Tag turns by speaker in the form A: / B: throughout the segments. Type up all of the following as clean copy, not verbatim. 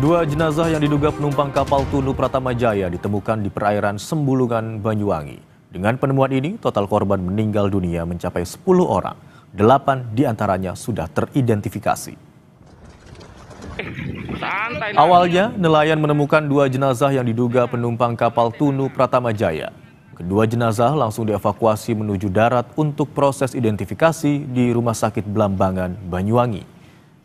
A: Dua jenazah yang diduga penumpang kapal Tunu Pratama Jaya ditemukan di perairan Sembulungan, Banyuwangi. Dengan penemuan ini, total korban meninggal dunia mencapai 10 orang. 8 diantaranya sudah teridentifikasi. Awalnya, nelayan menemukan dua jenazah yang diduga penumpang kapal Tunu Pratama Jaya. Kedua jenazah langsung dievakuasi menuju darat untuk proses identifikasi di Rumah Sakit Blambangan, Banyuwangi.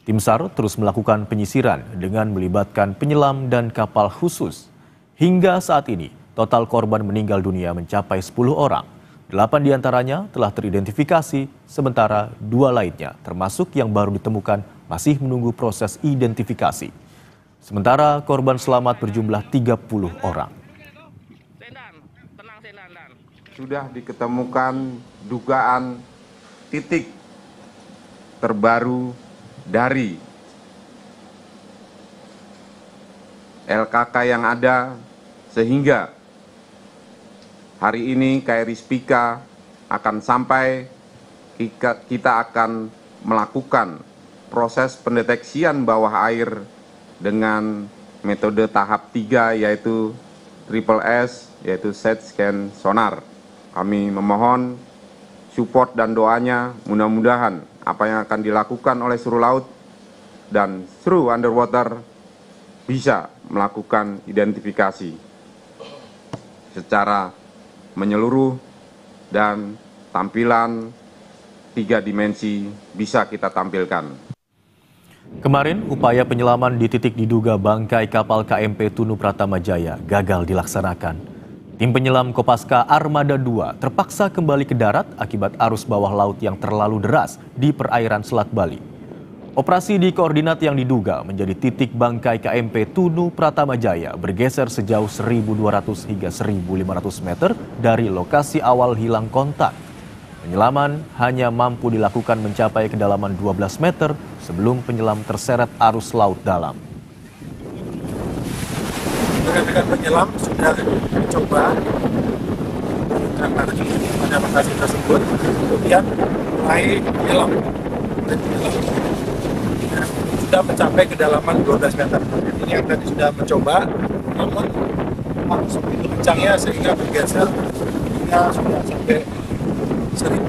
A: Tim SAR terus melakukan penyisiran dengan melibatkan penyelam dan kapal khusus. Hingga saat ini, total korban meninggal dunia mencapai 10 orang. 8 diantaranya telah teridentifikasi, sementara 2 lainnya, termasuk yang baru ditemukan, masih menunggu proses identifikasi. Sementara korban selamat berjumlah 30 orang.
B: Sudah diketemukan dugaan titik terbaru dari LKK yang ada, sehingga hari ini KRI Spika akan sampai, kita akan melakukan proses pendeteksian bawah air dengan metode tahap 3 yaitu Triple S, yaitu Side Scan Sonar. Kami memohon support dan doanya, mudah-mudahan apa yang akan dilakukan oleh Seru Laut dan Seru Underwater bisa melakukan identifikasi secara menyeluruh dan tampilan 3 dimensi bisa kita tampilkan.
A: Kemarin, upaya penyelaman di titik diduga bangkai kapal KMP Tunu Pratama Jaya gagal dilaksanakan. Tim penyelam Kopaska Armada 2 terpaksa kembali ke darat akibat arus bawah laut yang terlalu deras di perairan Selat Bali. Operasi di koordinat yang diduga menjadi titik bangkai KMP Tunu Pratama Jaya bergeser sejauh 1.200 hingga 1.500 meter dari lokasi awal hilang kontak. Penyelaman hanya mampu dilakukan mencapai kedalaman 12 meter sebelum penyelam terseret arus laut dalam.
C: Rekan-rekan penyelam sudah mencoba menangkap pada lokasi tersebut, kemudian mulai menyelam sudah mencapai kedalaman 12 meter. Ini yang tadi sudah mencoba, namun langsung itu kencangnya sehingga bergeser hingga sudah sampai 1.000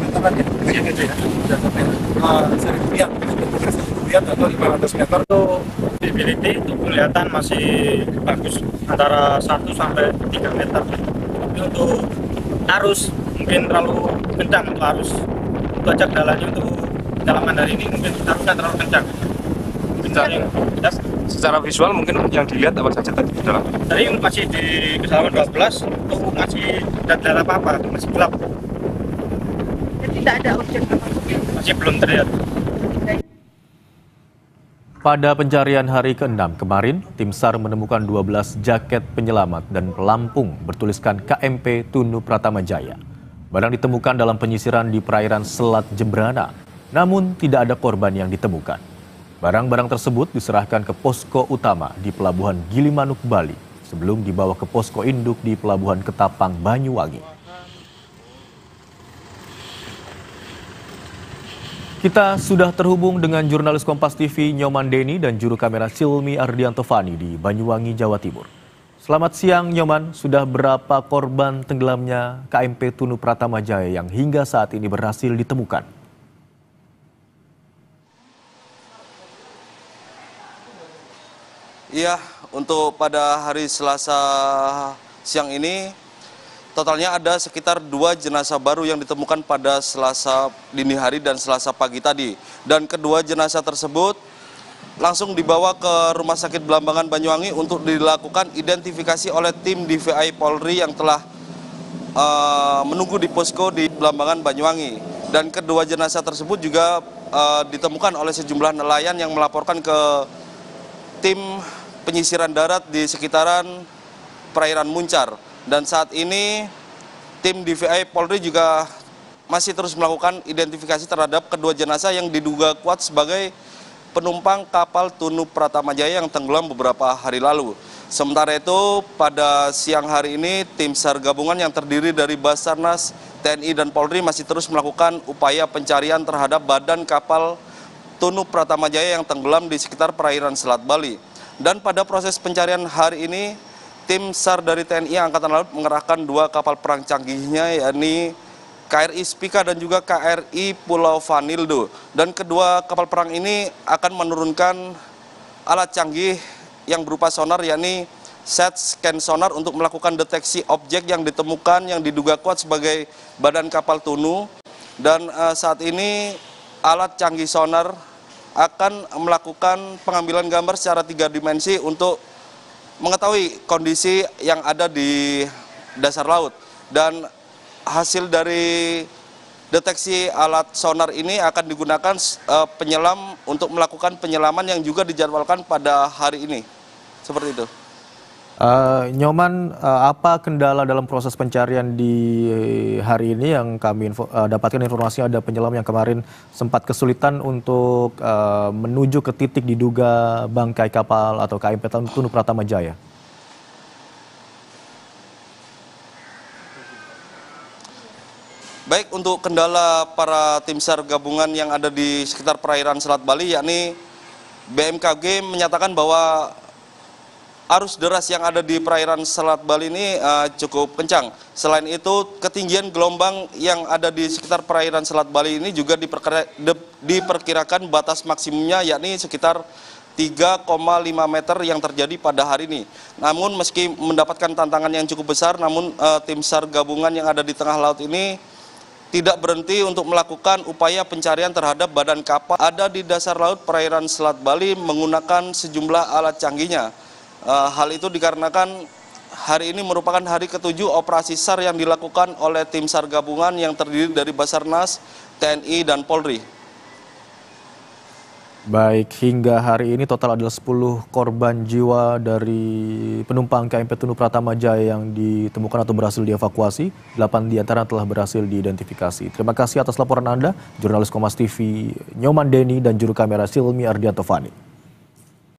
C: meteran ya, kayak gitu ya, sudah sampai 1.000 atau 500 meter.
D: Visibility itu kelihatan masih bagus, antara 1 sampai 3 meter. Tapi untuk arus mungkin terlalu kencang untuk arus. Untuk ajak dalanya untuk kedalaman hari ini mungkin bukan terlalu kencang.
E: Secara visual mungkin yang dilihat apa saja tadi di dalam?
D: Tadi masih di kedalaman 12, itu masih tidak ada apa-apa, masih gelap.
F: Tidak ada objek apapun.
D: Masih belum terlihat.
A: Pada pencarian hari ke-6 kemarin, tim SAR menemukan 12 jaket penyelamat dan pelampung bertuliskan KMP Tunu Pratama Jaya. Barang ditemukan dalam penyisiran di perairan Selat Jembrana, namun tidak ada korban yang ditemukan. Barang-barang tersebut diserahkan ke posko utama di Pelabuhan Gilimanuk, Bali, sebelum dibawa ke posko induk di Pelabuhan Ketapang, Banyuwangi. Kita sudah terhubung dengan jurnalis Kompas TV Nyoman Deni dan juru kamera Silmi Ardianto Fani di Banyuwangi, Jawa Timur. Selamat siang Nyoman, sudah berapa korban tenggelamnya KMP Tunu Pratama Jaya yang hingga saat ini berhasil ditemukan?
G: Iya, untuk pada hari Selasa siang ini, totalnya ada sekitar 2 jenazah baru yang ditemukan pada Selasa dini hari dan Selasa pagi tadi. Dan kedua jenazah tersebut langsung dibawa ke Rumah Sakit Blambangan Banyuwangi untuk dilakukan identifikasi oleh tim DVI Polri yang telah menunggu di posko di Blambangan Banyuwangi. Dan kedua jenazah tersebut juga ditemukan oleh sejumlah nelayan yang melaporkan ke tim penyisiran darat di sekitaran perairan Muncar. Dan saat ini tim DVI Polri juga masih terus melakukan identifikasi terhadap kedua jenazah yang diduga kuat sebagai penumpang kapal Tunu Pratama Jaya yang tenggelam beberapa hari lalu. Sementara itu pada siang hari ini tim SAR gabungan yang terdiri dari Basarnas, TNI dan Polri masih terus melakukan upaya pencarian terhadap badan kapal Tunu Pratamajaya yang tenggelam di sekitar perairan Selat Bali. Dan pada proses pencarian hari ini, tim SAR dari TNI Angkatan Laut mengerahkan 2 kapal perang canggihnya, yakni KRI Spika dan juga KRI Pulau Vanildo. Dan kedua kapal perang ini akan menurunkan alat canggih yang berupa sonar, yakni set scan sonar untuk melakukan deteksi objek yang ditemukan yang diduga kuat sebagai badan kapal Tunu. Dan saat ini alat canggih sonar akan melakukan pengambilan gambar secara 3 dimensi untuk mengetahui kondisi yang ada di dasar laut. Dan hasil dari deteksi alat sonar ini akan digunakan penyelam untuk melakukan penyelaman yang juga dijadwalkan pada hari ini. Seperti itu.
A: Nyoman, apa kendala dalam proses pencarian di hari ini? Yang kami dapatkan informasinya ada penyelam yang kemarin sempat kesulitan untuk menuju ke titik diduga bangkai kapal atau KMP Tunu Pratamajaya.
G: Baik, untuk kendala para tim SAR gabungan yang ada di sekitar perairan Selat Bali, yakni BMKG menyatakan bahwa arus deras yang ada di perairan Selat Bali ini cukup kencang. Selain itu, ketinggian gelombang yang ada di sekitar perairan Selat Bali ini juga diperkirakan batas maksimumnya, yakni sekitar 3,5 meter yang terjadi pada hari ini. Namun meski mendapatkan tantangan yang cukup besar, namun tim SAR gabungan yang ada di tengah laut ini tidak berhenti untuk melakukan upaya pencarian terhadap badan kapal ada di dasar laut perairan Selat Bali menggunakan sejumlah alat canggihnya. Hal itu dikarenakan hari ini merupakan hari ke-7 operasi SAR yang dilakukan oleh tim SAR gabungan yang terdiri dari Basarnas, TNI, dan Polri.
A: Baik, hingga hari ini total adalah 10 korban jiwa dari penumpang KMP Tunu Pratamajaya yang ditemukan atau berhasil dievakuasi. 8 diantara telah berhasil diidentifikasi. Terima kasih atas laporan Anda, jurnalis Kompas TV Nyoman Denny dan juru kamera Silmi Ardianto Fani.